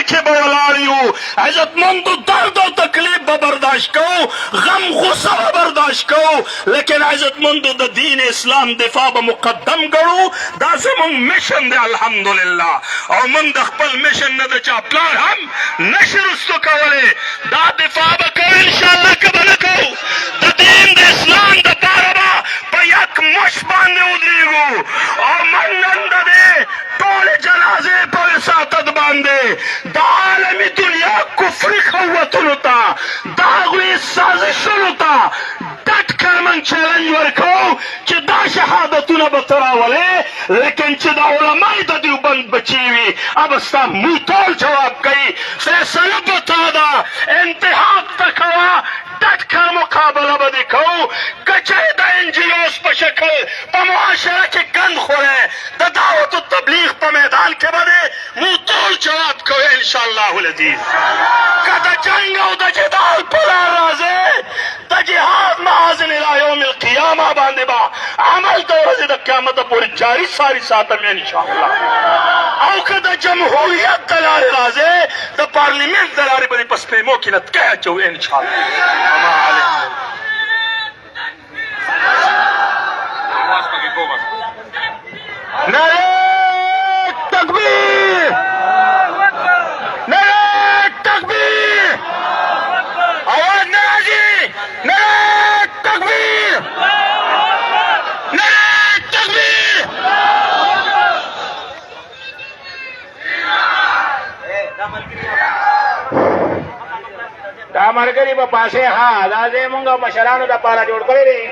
لار کې به ولاړ یو. عزتمندو درد او تکلیف به برداشت کوو، غم غصه به برداشت کوو، لیکن عزتمندو د دین اسلام دفاع به مقدم ګڼو. دا زموږ میشن دی الحمدلله، او موږ د خپل میشن نه د چا پلان هم نشي رستو کولی. دا دفاع به کوو انشاءالله، که به نه کوو د دین د اسلام دپاره به په یک مش باندې ودرېږو. او موږ نن د دې ټولې جنازې په وساطت باندې د عالمي دنیا کفري قوتونو ته، د هغوی سازشونو ته ډټ کړ موږ چیلنج ورکوو چې دا شهادتونه به ته راولې، لیکن چې د علمای د دیوبند بچي وي هغه ستا موږ ټول جواب کوي. فیصله به تا ده، انتحاب ته کوه، ډټ کړ مقابله به دې کوو. که چېرې د انجیوز په شکل په معاشره کې ګند خوری، د دعوت التبلیغ په میدان کې به دې موږ ټول جواب کوو انشاءالله العزیز. که د جنګ او د جدال په لار راځې، د جهاد محاذن الی یوم القیامه باندې به عمل د ورځې د قیامته پورې جاري ساري ساتم انشاءالله. او که د جمهوریت د لارې راځې، د پارلیمنت د لارې به دې په سپېمو کې نتکۍ اچوو انشاءالله. نعرہ تکبیر، نعرہ تکبیر، آواز نہ راځي، نعرہ تکبیر، نعرہ تکبیر. دا ملګري به پاسې ها دا ځای مونږ مشرانو دپاره جوړ کړی دی.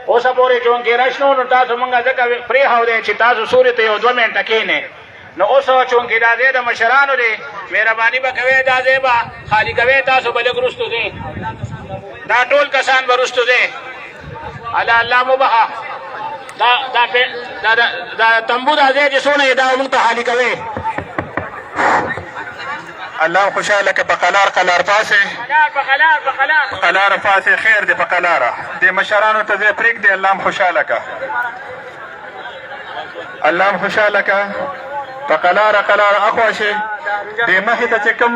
اوسه پورې چونکې رش نو نو تاسو مونږ ځکه پرېښود دی چې تاسو سوري ته یو 2 منټه کښېنئ. نو اوس چونکې دا ځای د مشرانو دی، مهرباني به کوئ دا ځای به خالي کوئ. تاسو به لږ وروستو دی، دا ټول کسان به وروستو دی. الله مو بخښه، دا تمبو دا ځای چې څونه یې دا مونږ ته خالي کوئ. الله خوشحاله که په قلار پاسې، قلار پاسې خیر دی په قلاره. دې مشرانو ته ځای پرېږدي، الله هم خوشحاله که، الله هم خوشحاله که. په قلاره اخوا شي، دې مخې ته چې کوم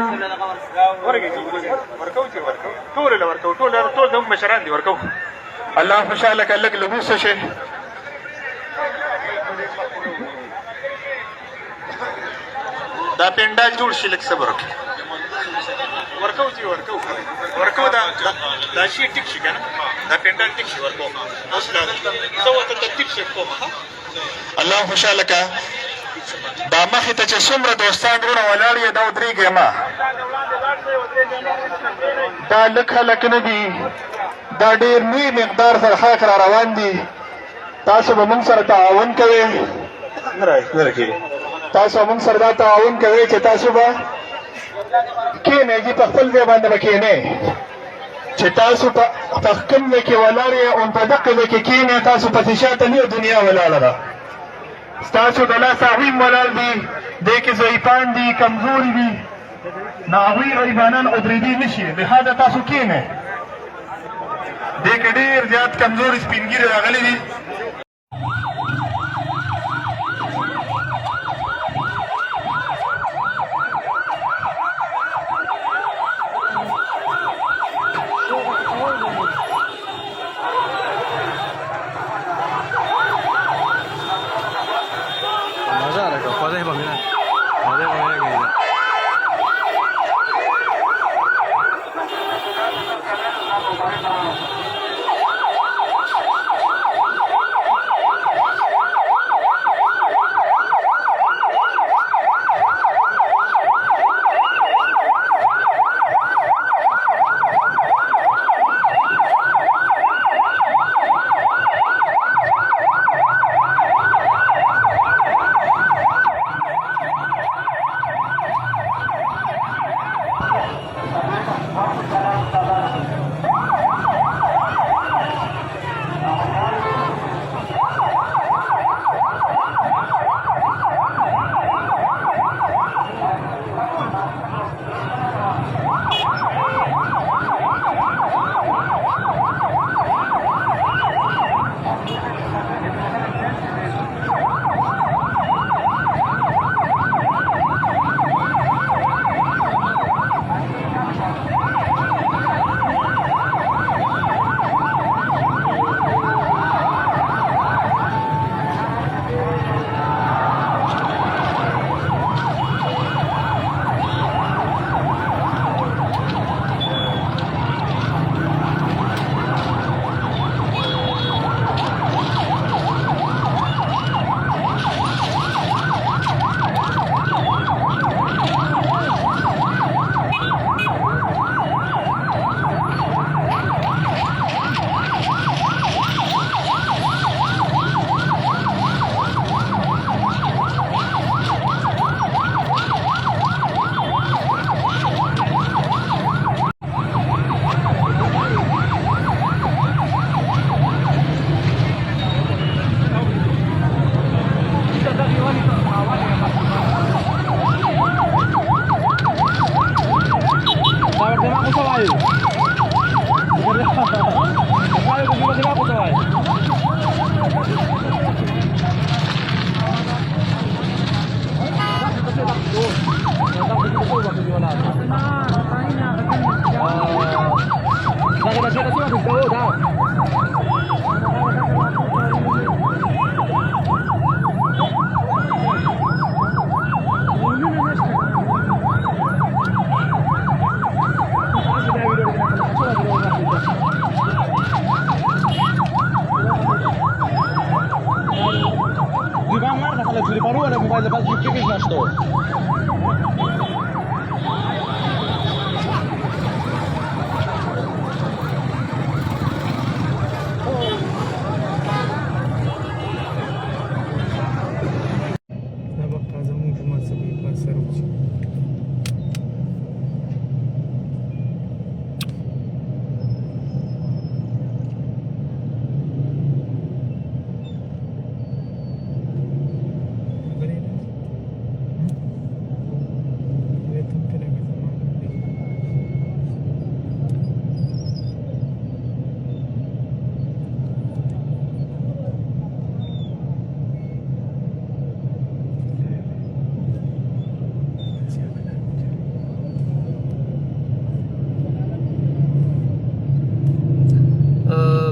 ټول زموږ مشران دي ورکوو. الله هم خوشحاله که، لږ لموسه شي. دا پنډال جوړ شي، لږ صبر وکړئ. ورکوو دا شي ټیک شي که نه، دا پنډال ټیک شي ورکوو. اوس زه ورته ترتیب شي کوم. الله خوشحاله که. دا مخې ته چې څومره دوستان وروڼه ولاړ یې دا ودرېږئ مه. دا لږ خلک نه دي، دا ډېر لوی مقدار سره خلک را روان دي. تاسو به موږ سره تعاون کوئ، تاسو موږ سره دا تعاون کوئ چې تاسو به کښېنئ جي، په خپل ځای باندې به کښېنئ. چې تاسو په کوم ځای کې ولاړ یې او په دقه ځای کې کښېنئ، تاسو پسې شاته نه دنیا ولاړه ده. ستاسو د لاس هغوی هم ولاړ دي، دې کې ضعیفان دي، کمزوري دي، نو هغوی غریبانان ودرېدی نه شي. لهذا تاسو کښېنئ. دې کې ډېر زیات کمزوري سپین ږیري راغلي دي.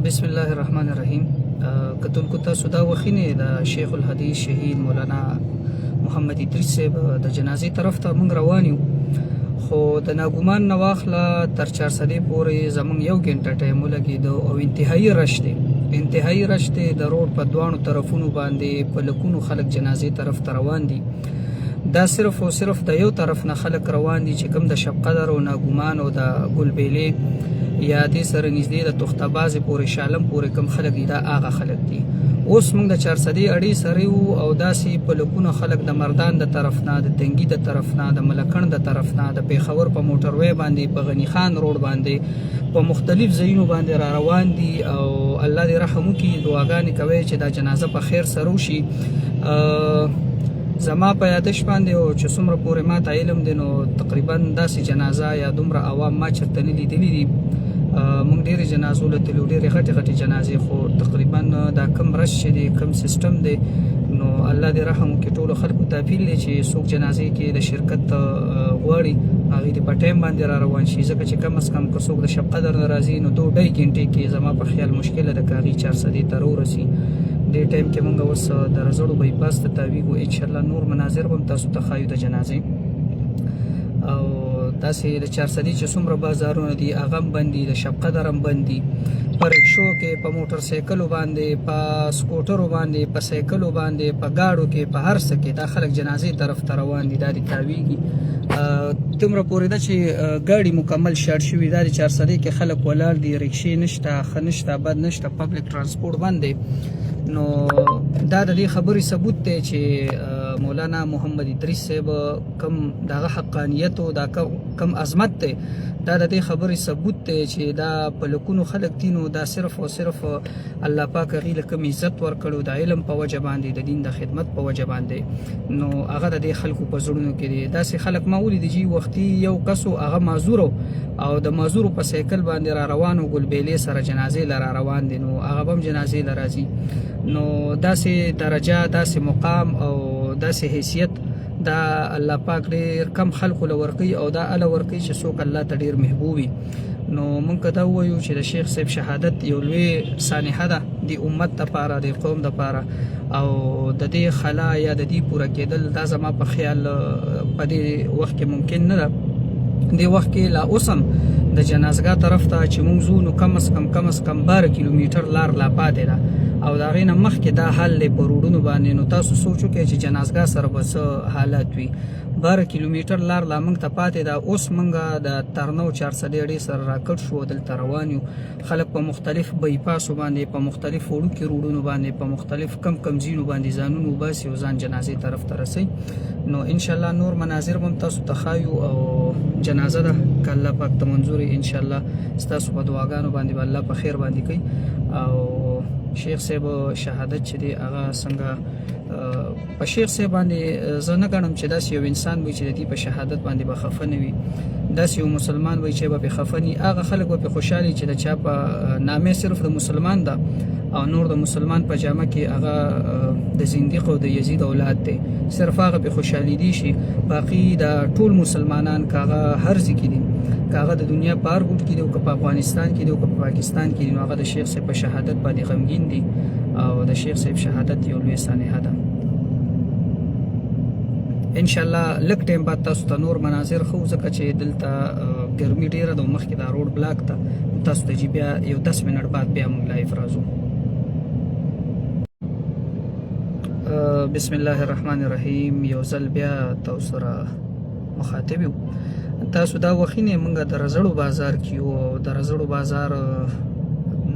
بسم الله الرحمن الرحیم. کتونکو تاسو دا وخینه د شیخ الحدیث شهید مولانا محمد ادریس صاحب د جنازې طرف ته موږ روان یو، خو د ناګومان نه واخله تر 400 پورې زموږ یو ګنټه ټایم ولګېده او انتهایی رش دی د روډ په دواړو طرفونو باندې په لکونو خلک جنازې طرف ته روان دي. دا صرف او صرف د یو طرف نه خلک روان دي چې کوم د شب قدر او ناګومان او د ګلبیلې یا دې سره نږدې د تختبازې پورې شالم پورې کم خلک دي، دا هغه خلک دي. اوس موږ د 400 اړې سره وو او داسې په لکونو خلک د مردان د طرف نه، د تنګي د طرف نه، د ملکڼ د طرف نه، د پیښور په موټروي باندې، په غنی خان روډ باندې، په مختلف ځایونو باندې را روان دي او الله دې رحم وکړي. دعاګانې کوي چې دا جنازه په خیر سره وشي. زما په یادش باندې او چې څومره پورې ما ته علم دی نو تقریبا داسې جنازه یا دومره عوام ما چېرته نه لیدلي دي. موږ ډېرې جنازو لیدلو، ډېرې غټې جنازې، خو تقریبا دا کم رش چې دی، کم سیستم دی، نو الله دې رحم وکړي. ټولو خلکو ته اپیل دی چې څوک جنازې کې د شرکت غواړي هغوی دې په ټایم باندې را روان شي، ځکه چې کم از کم که څوک د شب قدر نه راځي نو 2.5 غنټې کې زما په خیال مشکله ده که هغوی 400 ته ورسي. دې ټایم کې موږ اوس د رزړو بایپاس ته تاویږو. انشاءالله نور مناظر به هم تاسو ته ښایو د جنازې. او داسې د 400 چې څومره بازارونه دي هغه هم بند دي، د شب قدر هم بند دي. په رکشو کې، په موټر سایکلو باندې، په سکوټرو باندې، په سایکلو باندې، په ګاډو کې، په هر څه کې دا خلک جنازې طرف ته روان دي. دا دې تاویږي دومره پورې ده چې ګاډي مکمل شاړ شوي. دا د 400 کې خلک ولاړ دي، رکشې نشته، ښه نشته، بد نشته، پبلک ترانسپورټ بند دی. نو دا د دې خبرې ثبوت دی چې مولانا محمد ادریس صاحب کم دغه حقانیت او دا کم عظمت دی، دا د دې خبرې ثبوت دی چې دا په لکونو خلک دي. نو دا صرف او صرف الله پاک هغوی له کوم عزت ورکړو د علم په وجه باندې، د دین د خدمت په وجه باندې، نو هغه د دې خلکو په زړونو کې دی. داسې خلک ما ولیدي چې وختي یو کس هغه معذور او د معذورو په سایکل باندې را روان او ګلبیلې سره جنازې له را روان دي، نو هغه به هم جنازې له راځي. نو داسې درجه، داسې مقام او داسې حیثیت دا الله پاک ډېر کم خلکو له ورکوي او دا اله ورکوي چې څوک الله ته ډېر محبوب وي. نو موږ که دا ووایو چې د شیخ صاحب شهادت یو لوی سانحه ده د امت دپاره، د قوم دپاره، او د دې خلا یا د دې پوره کېدل دا زما په خیال په دې وخت کې ممکن نه ده. دې وخت کې لا اوس هم د جنازګاه طرف ته چې موږ ځو نو کم از کم 12 کیلومیټر لار لا پاتې ده او د هغې نه مخکې دا حال دی په روډونو باندې. نو تاسو سوچ وکړئ چې جنازګاه سره به څه حالات وي. 12 کیلومیټر لار لا موږ ته پاتې ده. اوس موږ د ترنو 400 اړې سره راکټ شو، دلته روان یو. خلک په مختلف بایپاسو باندې، په مختلف وړوکي روډونو باندې، په مختلف کم ځینو باندې ځانونه وباسي او ځان جنازې طرف ته رسوي. نو انشاءالله نور مناظر به هم تاسو ته ښایو او جنازه ده که الله پاک ته منظور وي انشاءالله ستاسو په دعاګانو باندې به الله په خیر باندې کوي. او شیخ صاحب شهادت چې دی هغه څنګه په شیخ صاحب باندې زه نه ګڼم چې داسې یو انسان وي چې د دې په شهادت باندې به خفه نه وي، داسې یو مسلمان وي چې به پې خفه نه وي. هغه خلک به پې خوشحالي چې د چا په نامې صرف د مسلمان ده او نور د مسلمان په جامه کې هغه د زندیق او د یزید اولاد دی، صرف هغه پې خوشحالي دي شي. باقي د ټول مسلمانان که هغه هر ځای کې دي، که هغه د دنیا په هر ګوټ کې دي او که په افغانستان کې دي او که په پاکستان کې دي، نو هغه د شیخ صاحب په شهادت باندې غمګین دي او د شیخ صاحب شهادت یو لوی سانحه ده. ان شاء الله لږ ټایم بعد تاسو ته نور مناظر خو ځکه چې دلته ګرمي ډیره ده او مخکې دا روډ بلاک ده، تاسو ته بیا یو 10 منټ بعد بیا موږ لایف راځو. بسم الله الرحمن الرحیم. یو ځل بیا تاسو سره مخاطب یو. تاسو دا وخینه موږ د رزړو بازار کې یو او د رزړو بازار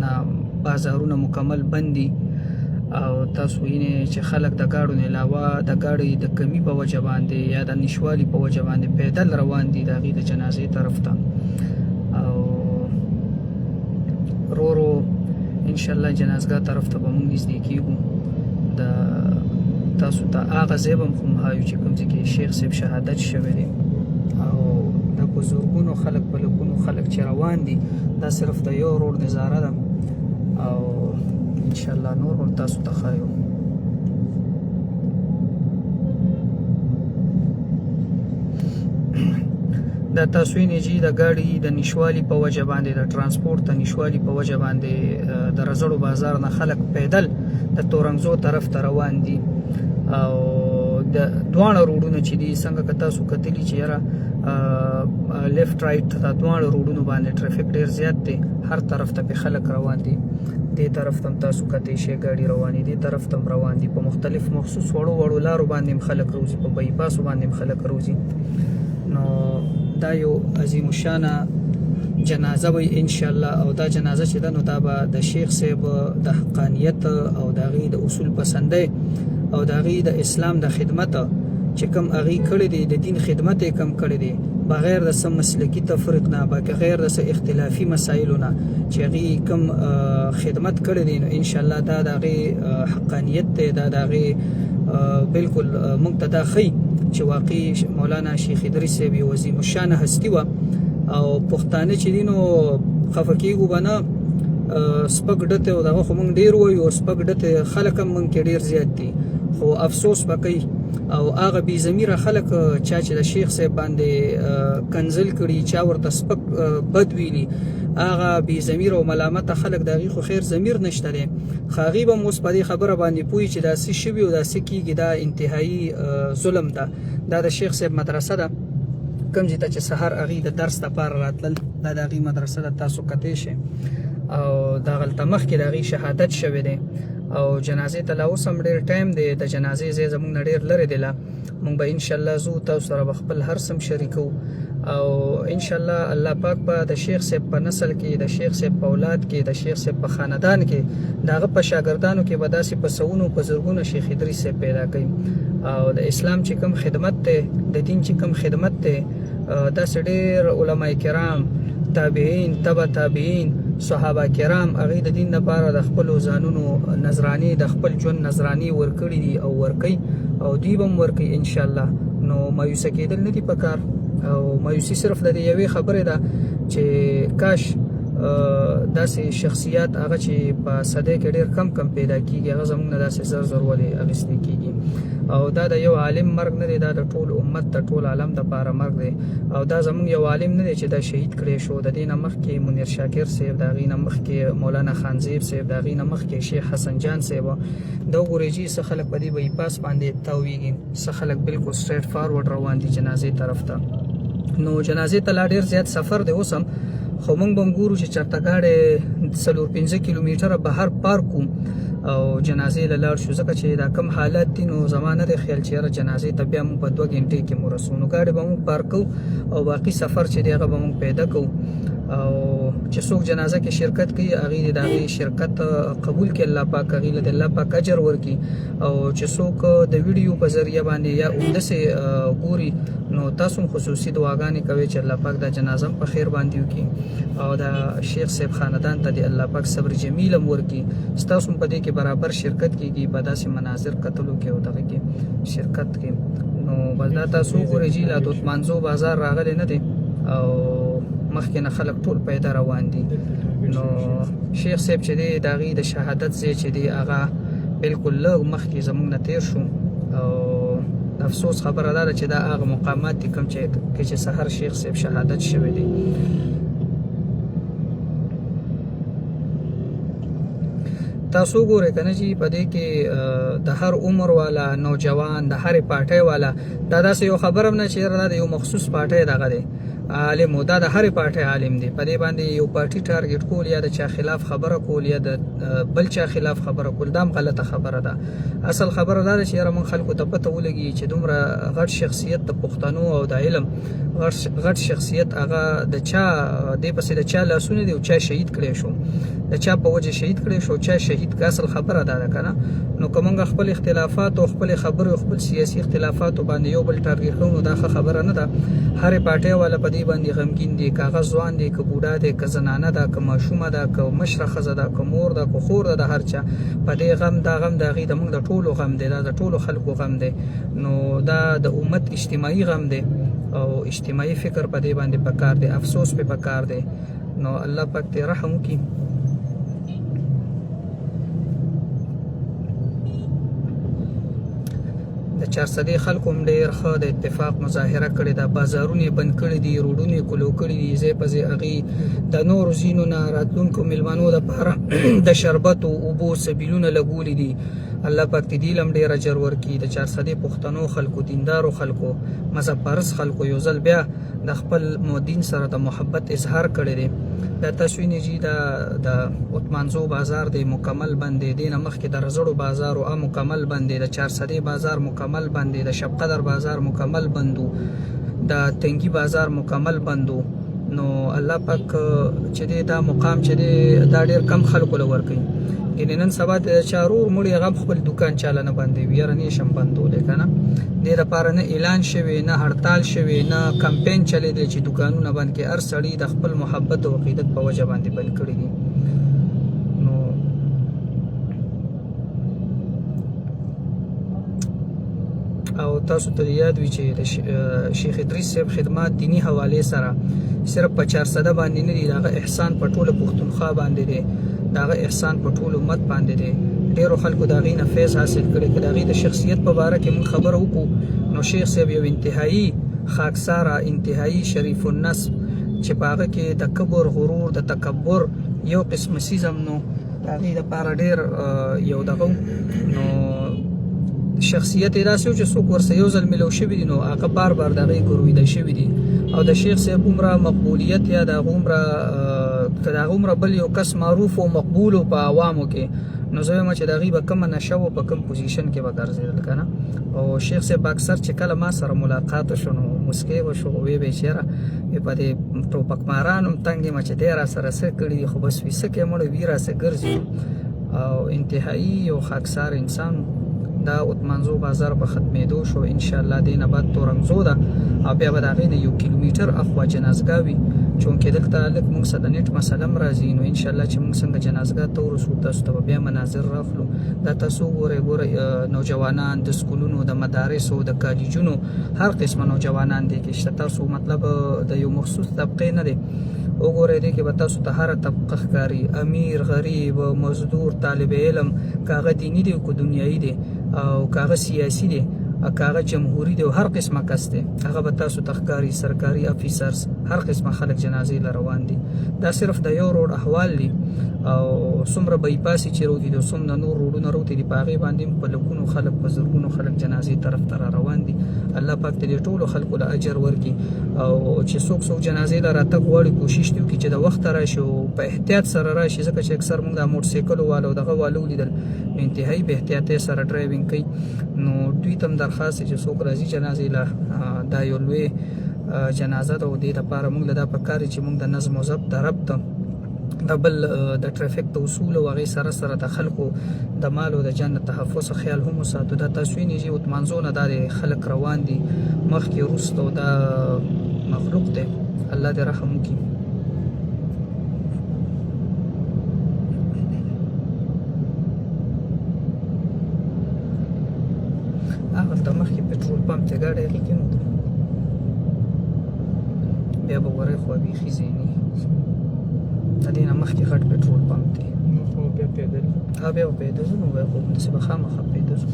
نه بازارونه مکمل بندي او تاسو وینئ چې خلک د ګاډو نه علاوه د ګاډۍ د کمی په وجه باندې یا د نشوالي په وجه باندې پیدل روان دي د هغې د جنازې طرف ته او ورو ورو انشاءالله جنازګاه طرف ته به موږ نږدې کېږو. د تاسو ته هغه ځای به هم خو مهایو چې کوم ځای کې شیخ صاحب شهادت شوی دی او د بزرګونو خلک په لکونو خلک چې روان دي، دا صرف د یو روډ نظاره ده او انشاءالله نور هم تاسو ته ښایو. دا تاسو وینئ چې د ګاډي د نشوالي په وجه باندې د ترانسپورټ د نشوالي په وجه باندې د رزړو بازار نه خلک پیدل د تورنګزو طرف ته روان دي او د دواړه روډونه چې دي څنګه که تاسو کتلي چې یاره لیفټ رایټ د دواړه روډونو باندې ټرافیک ډیر زیات دی، هر طرف ته پې خلک روان دي. دې طرف ته هم تاسو کتی شئ ګاډي روانې، دې طرف ته هم روان دي، په مختلف مخصوص وړو وړو لارو باندې هم خلک روځي، په بایپاسو باندې هم خلک روځي. نو دا یو عظیم الشانه جنازه وي انشاءالله او دا جنازه چې ده نو دا به د شیخ صاحب د حقانیت او د هغې د اصول پسندۍ او د هغې د اسلام د خدمت چې کوم هغې کړی دی، د دین خدمت یې کم کړی دی بغیر د څه مسلکي تفریق نه، بغیر د څه اختلافي مسایلو نه چې هغې کوم خدمت کړی دی، نو انشاءالله دا د هغې حقانیت دی، دا د هغې بالکل موږ ته دا ښیي چې واقعي مولانا شیخ ادریس صاحب یو عظیم الشانه هستي وه او پښتانه چې دي نو خفه کېږو به نه، سپک ډته او دغه خو موږ ډېر وایو او سپک ډته خلک هم موږ کې ډېر زیات دي، خو افسوس به کوي او هغه بې ضمیره خلک چا چې د شیخ صاحب باندې کنزل کړي، چا ورته سپک بد ویلي، هغه بې ضمیره او ملامته خلک د هغې خو خیر ضمیر نشته دی، خو هغې به هم اوس په دې خبره باندې پوهي چې دا څه شوي او دا څه کېږي، دا انتهایي ظلم ده. دا د شیخ صاحب مدرسه ده کوم ځای ته چې سهار هغې د درس دپاره راتلل، دا د هغې مدرسه ده، تاسو کتی شئ او د هغلته مخکې د هغې شهادت شوی دی او جنازې ته لا اوس هم ډېر ټایم دی، د جنازې ځای زموږ نه ډېر لرې دی، لا موږ به انشاءالله ځو، تاسو سره به خپل هر څه شریکو او انشاءالله الله پاک به د شیخ صاحب په نسل کې، د شیخ صاحب په اولاد کې، د شیخ صاحب په خاندان کې، د هغه په شاګردانو کې به داسې په سوونو په زرګونو شیخ ادریس صاحب پیدا کوي او د اسلام چې کوم خدمت دی، د دین چې کوم خدمت دی، داسې ډېر علما کرام، تابعین، تبع تابعین، صحابه کرام هغې د دین لپاره د خپلو ځانونو نذرانې، د خپل ژوند نذرانې ورکړي دي او ورکوي او دوی به هم ورکوي انشاءالله. نو مایوسه کېدل نه دي پکار او مایوسي صرف د دې یوې خبرې ده چې کاش داسې شخصیات هغه چې په صدۍ کې ډېر کم پیدا کېږي، هغه زموږ نه داسې زر زر ولې اخیستې کېږي او دا د یو عالم مرګ نه دی، دا د ټول امت د ټول عالم دپاره مرګ دی او دا زموږ یو عالم نه دی چې دا شهید کړی شو، د دې نه مخکې منیر شاکر صاحب، د هغې نه مخکې مولانا خانزیب صاحب، د هغې نه مخکې شیخ حسن جان صاحب. دا وګورئ چې څه خلک په دې بایپاس باندې تاویږي، څه خلک بالکل سټریټ فارورډ روان دي جنازې طرف ته. نو جنازې ته لا ډېر زیات سفر دی اوس هم، خو موږ به هم ګورو چې چېرته ګاډی 4-5 کیلومیټره بهر پارک کړو او جنازې له لاړ شو، ځکه چې دا کم حالات دي نو زما نه دی خیال چې یاره جنازې ته بیا موږ په 2 غنټې کې مو رسو، نو ګاډی به موږ پارک کوو او باقي سفر چې دی هغه به موږ پیدا کوو او چې څوک جنازه کې شرکت کوي هغې د هغې شرکت قبول کړي، الله پاک هغې له د الله پاک اجر ورکړي او چې څوک د ویډیو په ذریعه باندې یا همداسې ګوري نو تاسو خصوصي دعاګانې کوي چې الله پاک دا جنازه په خیر باندې وکړي او دا شیخ صاحب خاندان ته دی الله پاک صبر جمیل ورکړي تاسو په دې کې برابر شرکت کیږي په داسې مناظر قتلو کې او دغه کې شرکت کې نو بلدا تاسو ګورئ چې لا دوت منځو بازار راغلی نه دی او مخکې نه خلک ټول پیدا روان دي نو شیخ صاحب چې دی داغي د شهادت ځای چې دی هغه بالکل لږ مخکې زموږ نه تیر شو او افسوس خبره ده چې دا هغه مقامات دي کوم چې سحر شیخ صاحب شهادت شوی دی تاسو ګورئ کنه چې په دې کې د هر عمر والا نوجوان د هر پارټۍ والا دا داسې یو خبره نه چې دا یو مخصوص پارټۍ دغه دی عالم دا د هر پارټۍ عالم دی په دې باندې یو پارټي ټارګټ کول یا د چا خلاف خبره کول یا د بل چا خلاف خبره کول دا غلطه خبره ده اصل خبره ده چې موږ خلکو ته پته ولګي چې دومره غټ شخصیت د پښتنو او د علم غټ شخصیت هغه د چا د پسې د چا لاسونه دی او چا شهید کړي شو د چا په وجه شهید کړي شو چا شهید کا اصل خبره ده کنه نو کومه خپل اختلافات او خپل خبرو خپل سیاسي اختلافات باندې یو بل ټارګټ کوو دا خبره نه ده هر پارټي والا په دې باندې غمګین دي کاغذ ځوان دي ک بوډا دي ک زنانه ده ک ماشومه ده ک مشره خزه ده ک مور ده ک خور ده هر چا په دې غم دا غي د موږ د ټولو غم دی دا د ټولو خلکو غم دی نو دا د امت اجتماعي غم دی او اجتماعي فکر په دې باندې پکار دی افسوس په پکار دی نو الله پاک ته رحم وکړي د 400 خلکو هم ډېر ښه د اتفاق مظاهره کړې ده بازارونه بند کړي دي روډونه کلو کړي دي ځای په ځای هغې د نورو ځینو نه راتلونکو میلمنو دپاره د شربت او اوبو سبیلونه لګولي دي الله پاک دې دې لم ډېر اجر ورکړي د 400 پښتنو خلکو دیندارو خلکو مذهب پرست خلکو یو ځل بیا د خپل دین سره د محبت اظهار کړی دی دا تاسو وینئ چې د عثمانزو بازار دی مکمل بند دی دینه مخکې د رزړو بازار او مکمل بند دی د 400 بازار مکمل بند دی د شب قدر بازار مکمل بندو د تنګي بازار مکمل بندو نو الله پاک چې دا مقام چې دا ډېر کم خلکو لور کوي ګینه نن سبا د چارور مړي غم خپل دکان چالانه باندې ویره نه شم بندول کنه د لپاره نه اعلان شوی نه هړتال شوی نه کمپاین چلی دی چې دکانونه باندې کې هر سړی د خپل محبت او عقیدت په وجه باندې بند کړی دي نو او تاسو ته یاد وي چې شیخ ادریس صاحب خدمات دینی حواله سره صرف په 400 باندې نه دی دا احسان په ټوله پښتونخوا باندې دی دا احسان په ټول امت باندې دی ډیرو خلکو دا غي نه فیض حاصل کړي دا غي د شخصیت په اړه کې مون خبر وکړو نو شیخ صاحب یو انتهایی خاکساره انتهایی شریف النسب چې پاغه کې د کبر غرور د تکبر یو قسم سیزم نو دا غي د پاره ډیر یو دغه نو شخصیت راسو چې څوک ورسې یو ځل ملو شوی دي نو هغه بار دغه ګرویده شوی دي او د شیخ صاحب عمره مقبولیت یا د عمره بل یو کس معروف او مقبول په عوامو کې نو زه ما چې د غیبه کم نشو په کم پوزیشن کې به ګرځیدل کنه او شیخ صاحب اکثر چې کله ما سره ملاقات شونه مسکی وشو وی به چیرې په دې ټوپک مارانم تنګي ما چې ډیر سره سره کړی خو بس وسکه مړ ویرا سره ګرځي او انتهایی او خاکسار انسان دا عثمانزو بازار په ختمېدو شو ان شاء الله دینه بعد تورنګزو ده او بیا به دا غینه یو کیلومتر اخوا جنازګاوي چونکه دلته لک موږ سره د نیټ مسله راځي نو ان شاء الله چې موږ څنګه جنازګا ته ورسو تاسو ته بیا مناظر راخلو دا تاسو ګوره نوجوانان د سکولونو د مدارسو د کالجونو هر قسمه نوجوانان دي کې شته تاسو مطلب د یو مخصوص طبقه نه دي وګورئ دې کې به تاسو ته هر طبقه ښکاري امیر غریب مزدور طالب علم کاغه دینی دی کو دنیایي دی او کاغه سیاسي دی او کاغه جمهوریت دی او هر قسمه کس دی هغه به تاسو تخکاری سرکاري افیسرز هر قسمه خلک جنازې روان دي دا صرف د یو روډ احوال دي او څومره بایپاسي چې روتي دي څومره نور روډونه روتي دي پاغي باندې په لکونو خلک په زرګونو خلک جنازې طرف ته روان دي الله پاک دې ټولو خلکو له اجر ورکړي او چې څوک جنازې لاره تک وړي کوشش وکړي چې د وخت راشي او په احتیاط سره راشي ځکه چې اکثر موږ د موټر سایکل والو دغه والو لیدل انتهایی به احتیاط سره ډرایوینګ کوي نو دوی تم درخواست چې څوک راځي جنازې لا دا یو لوی جنازه ده او دې لپاره موږ له دا پکاري چې موږ د نظم او ضبط د رب ته د بل د ټرافیک د اصول او هغې سره سره د خلکو د مال او د جان د تحفظ خیال هم وساتو. دا تاسو وینئ چې منځونه دا د خلک روان دي مخکې وروسته، او دا مخلوق دی، الله دې رحم وکړي. هغلته مخکې پټرول پمپ ته ګاډی هغې کې نو بیا به ورې خوا بیخي ځینې د دې نه مخکې غټ پټرول پمپ دی. بیا پیدل بیا به پیدل ځو نو بیا خو همداسې به خامخا پیدل ځو.